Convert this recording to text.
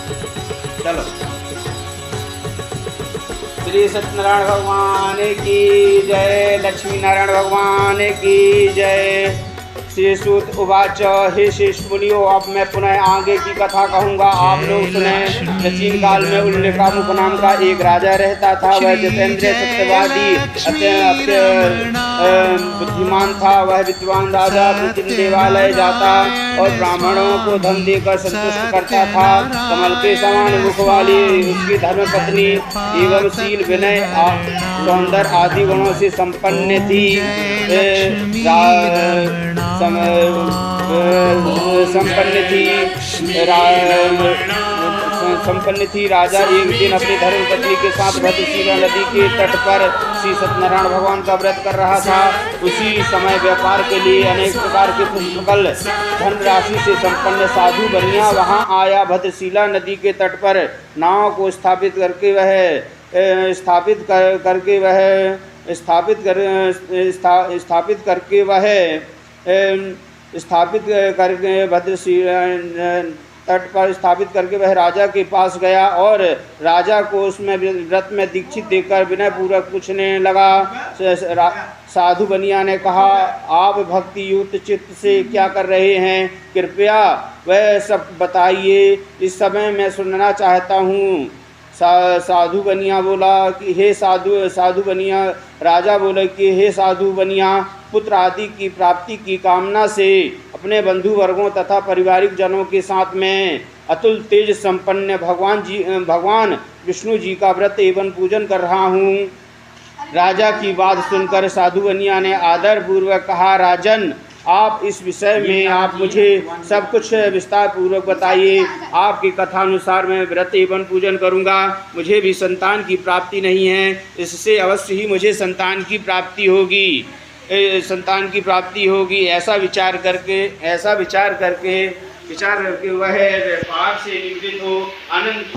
चलो। श्री सत्यनारायण भगवान की जय। लक्ष्मी नारायण भगवान की जय। श्री सूत उवाच हे शेष मुनियो, अब मैं पुनः आगे की कथा कहूँगा, आप लोग सुने। प्राचीन काल में उल्लेखामुख नाम का एक राजा रहता था। वह जितेंद्रिय सत्यवादी अत्यंत बुद्धिमान था। वह विद्वान राजा प्रतिदिन देवालय जाता और ब्राह्मणों को धन देकर संतुष्ट करता था। कमल के समान मुख वाली उसकी धर्मपत्नी एवं शील, विनय, सौंदर्य आदि गुणों से संपन्न थी। संपन्न थी। राजा एक दिन अपनी धर्मपत्नी के साथ भद्रशिला नदी के तट पर श्री सत्यनारायण भगवान का व्रत कर रहा था। उसी समय व्यापार के लिए अनेक प्रकार के पुष्पकल धनराशि से संपन्न साधु बनिया वहां आया। भद्रशिला नदी के तट पर नाव को स्थापित करके वह राजा के पास गया और राजा को उसमें व्रत में दीक्षित देकर विनय पूर्वक पूछने लगा। साधु बनिया ने कहा, आप भक्ति युक्त चित्त से क्या कर रहे हैं? कृपया वह सब बताइए, इस समय मैं सुनना चाहता हूँ। साधु बनिया बोला कि हे साधु बनिया, राजा बोले कि हे साधु बनिया, पुत्र आदि की प्राप्ति की कामना से अपने बंधु वर्गों तथा पारिवारिक जनों के साथ में अतुल तेज संपन्न भगवान विष्णु जी का व्रत एवं पूजन कर रहा हूँ। राजा की बात सुनकर साधु बनिया ने आदर पूर्वक कहा, राजन, आप इस विषय में आप मुझे सब कुछ विस्तार पूर्वक बताइए। आपकी कथा अनुसार मैं व्रत एवं पूजन करूंगा। मुझे भी संतान की प्राप्ति नहीं है, इससे अवश्य ही मुझे संतान की प्राप्ति होगी। ऐसा विचार करके वह व्यापार से निवृत्त हो अनंत